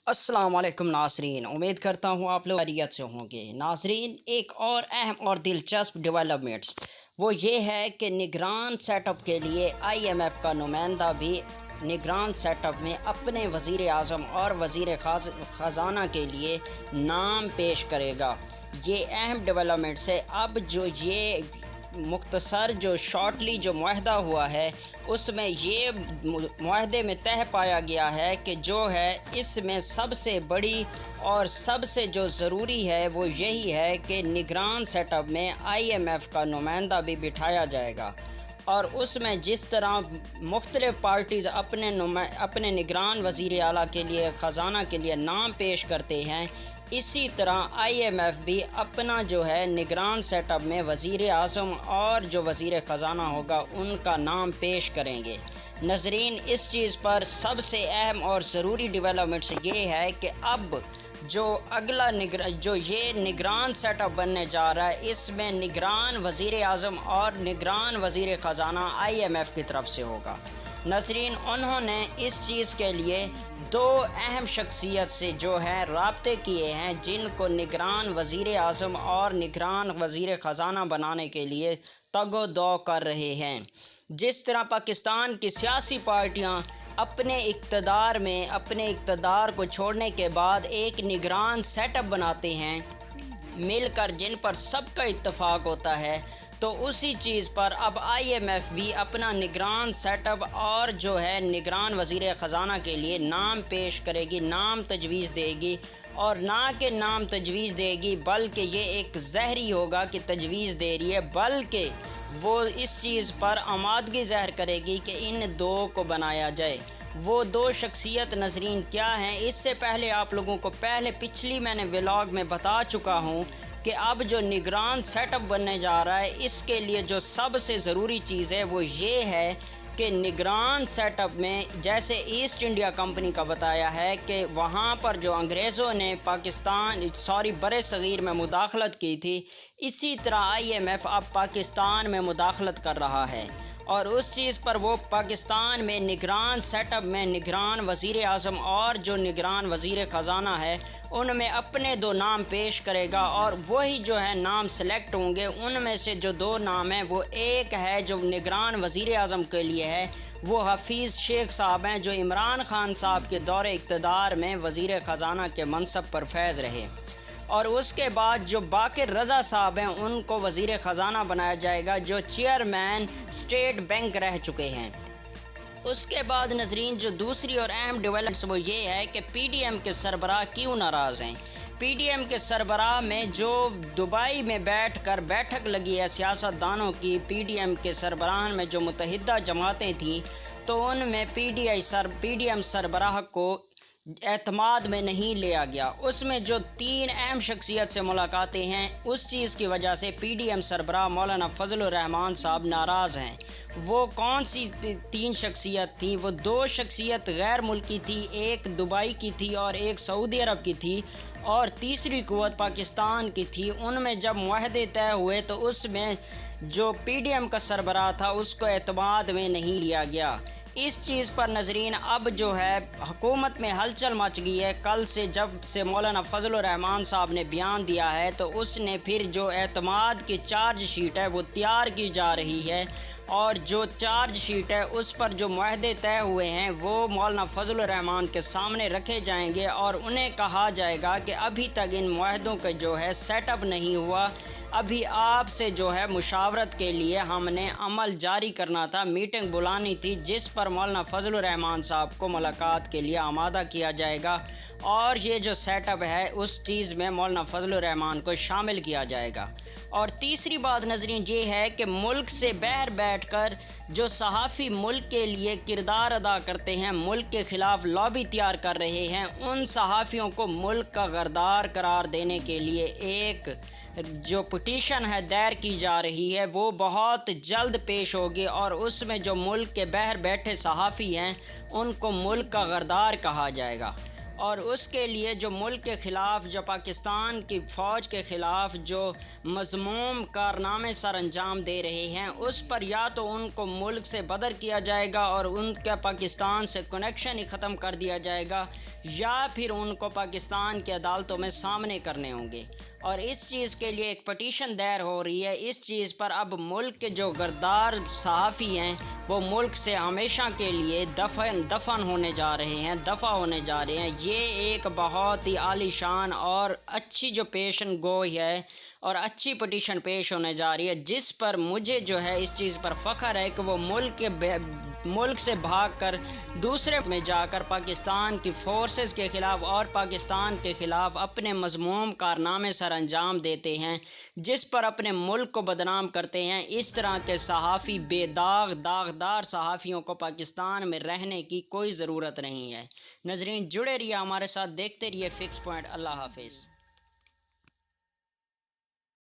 अस्सलाम वालेकुम नाज़रीन, उम्मीद करता हूँ आप लोग खैरियत से होंगे। नाज़रीन, एक और अहम और दिलचस्प डेवलपमेंट्स वो ये है कि निगरान सेटअप के लिए IMF का नुमाइंदा भी निगरान सेटअप में अपने वज़ीर आज़म और वज़ीर ख़ज़ाना के लिए नाम पेश करेगा। ये अहम डेवलपमेंट्स है। अब जो ये मुख्तसर जो शॉर्टली जो मुआहदा हुआ है उसमें ये मुआहदे में तय पाया गया है कि जो है इसमें सबसे बड़ी और सबसे जो ज़रूरी है वो यही है कि निगरान सेटअप में IMF का नुमाइंदा भी बिठाया जाएगा। और उसमें जिस तरह मुख्तलिफ़ पार्टीज़ अपने निगरान वज़ीर आला के लिए ख़ज़ाना के लिए नाम पेश करते हैं, इसी तरह IMF भी अपना जो है निगरान सेटअप में वज़ीर आज़म और जो वज़ीर ख़ज़ाना होगा उनका नाम पेश करेंगे। नज़रीन, इस चीज़ पर सबसे अहम और ज़रूरी डेवलपमेंट्स ये है कि अब जो अगला ये निगरान सेटअप बनने जा रहा है इसमें निगरान वज़ीर आज़म और निगरान वज़ीर ख़ज़ाना IMF की तरफ से होगा। नज़रीन, उन्होंने इस चीज़ के लिए दो अहम शख्सियत से जो है राब्ते किए हैं जिनको निगरान वज़ीर आज़म और निगरान वज़ीर ख़ज़ाना बनाने के लिए तगो-दो कर रहे हैं। जिस तरह पाकिस्तान की सियासी पार्टियां अपने इक़्तिदार को छोड़ने के बाद एक निगरान सेटअप बनाते हैं मिलकर, जिन पर सबका इत्तेफाक होता है, तो उसी चीज़ पर अब IMF भी अपना निगरान सेटअप और जो है निगरान वज़ीर ख़ज़ाना के लिए नाम पेश करेगी, नाम तजवीज़ देगी। और ना कि नाम तजवीज़ देगी बल्कि ये एक ज़हरी होगा कि तजवीज़ दे रही है, बल्कि वो इस चीज़ पर आमादगी ज़ाहिर करेगी कि इन दो को बनाया जाए। वो दो शख्सियत नज़रीन क्या हैं, इससे पहले आप लोगों को पिछली मैंने व्लॉग में बता चुका हूँ कि अब जो निगरान सेटअप बनने जा रहा है इसके लिए जो सबसे ज़रूरी चीज़ है वो ये है कि निगरान सेटअप में जैसे ईस्ट इंडिया कंपनी का बताया है कि वहाँ पर जो अंग्रेज़ों ने बरे सग़ीर में मुदाखलत की थी, इसी तरह IMF अब पाकिस्तान में मुदाखलत कर रहा है। और उस चीज़ पर वो पाकिस्तान में निगरान सेटअप में निगरान वज़ीर आज़म और जो निगरान वज़ीर ख़ज़ाना है उनमें अपने दो नाम पेश करेगा। और वही जो है नाम सेलेक्ट होंगे, उनमें से जो दो नाम हैं वो एक है जो निगरान वज़ीर आज़म के लिए है, वो हफीज़ शेख साहब हैं जो इमरान ख़ान साहब के दौरे इक़्तिदार में वज़ीर ख़ज़ाना के मनसब पर फैज़ रहे। और उसके बाद जो बाकिर रज़ा साहब हैं उनको वज़ीर ख़ज़ाना बनाया जाएगा जो चेयरमैन स्टेट बैंक रह चुके हैं। उसके बाद नज़रीन, जो दूसरी और अहम डेवलपमेंट्स वो ये है कि PDM के सरबराह क्यों नाराज़ हैं। PDM के सरबराह में जो दुबई में बैठक लगी है सियासतदानों की, PDM के सरबराह में जो मुत्तहिदा जमातें थीं, तो उनमें PDM सरबराह को एतमाद में नहीं लिया गया। उसमें जो तीन अहम शख्सियत से मुलाकातें हैं उस चीज़ की वजह से PDM सरबराह मौलाना फजलुर रहमान साहब नाराज़ हैं। वो कौन सी तीन शख्सियत थी? वो दो शख्सियत गैर मुल्की थी, एक दुबई की थी और एक सऊदी अरब की थी, और तीसरी कुव्वत पाकिस्तान की थी। उनमें जब मुआहदे तय हुए तो उसमें जो PDM का सरबराह था उसको एतमाद में नहीं लिया गया। इस चीज़ पर नज़रीन अब जो है हुकूमत में हलचल मच गई है। कल से जब से मौलाना फजलुर रहमान साहब ने बयान दिया है तो उसने फिर जो एतमाद की चार्ज शीट है वो तैयार की जा रही है, और जो चार्ज शीट है उस पर जो मुआहदे तय हुए हैं वो मौलाना फजलुर रहमान के सामने रखे जाएंगे और उन्हें कहा जाएगा कि अभी तक इन मुआहदों का जो है सेटअप नहीं हुआ, अभी आपसे जो है मुशावरत के लिए हमने अमल जारी करना था, मीटिंग बुलानी थी, जिस पर मौलाना फजलुर रहमान साहब को मुलाकात के लिए आमादा किया जाएगा और ये जो सेटअप है उस चीज़ में मौलाना फजलुर रहमान को शामिल किया जाएगा। और तीसरी बात नज़रीन ये है कि मुल्क से बाहर बैठकर जो सहाफ़ी मुल्क के लिए किरदार अदा करते हैं, मुल्क के ख़िलाफ़ लॉबी तैयार कर रहे हैं, उन सहाफ़ियों को मुल्क का गरदार करार देने के लिए एक जो पिटीशन है दायर की जा रही है वो बहुत जल्द पेश होगी, और उसमें जो मुल्क के बाहर बैठे सहाफ़ी हैं उनको मुल्क का गरदार कहा जाएगा। اور اس کے لیے جو ملک کے خلاف، جو پاکستان کی فوج کے خلاف جو مذموم کارنامے سر انجام دے رہے ہیں، اس پر یا تو ان کو ملک سے بدر کیا جائے گا اور ان کا پاکستان سے کنیکشن ہی ختم کر دیا جائے گا، یا پھر ان کو پاکستان کی عدالتوں میں سامنے کرنے ہوں گے۔ اور اس چیز کے لیے ایک پٹیشن دائر ہو رہی ہے۔ اس چیز پر اب ملک کے جو غدار صحافی ہیں وہ ملک سے ہمیشہ کے لیے دفن ہونے جا رہے ہیں، دفع ہونے جا رہے ہیں۔ یہ ایک بہت ہی عالی شان اور اچھی جو پیشن گوئی ہے اور اچھی پٹیشن پیش ہونے جا رہی ہے، جس پر مجھے جو ہے اس چیز پر فخر ہے کہ وہ ملک سے بھاگ کر دوسرے میں جا کر پاکستان کی فورسز کے خلاف اور پاکستان کے خلاف اپنے مذموم کارنامے سر انجام دیتے ہیں، جس پر اپنے ملک کو بدنام کرتے ہیں۔ اس طرح کے صحافی، بے داغ داغدار صحافیوں کو پاکستان میں رہنے کی کوئی ضرورت نہیں ہے۔ ناظرین جڑے رہیے ہمارے ساتھ، دیکھتے رہیے فکس پوائنٹ۔ اللہ حافظ۔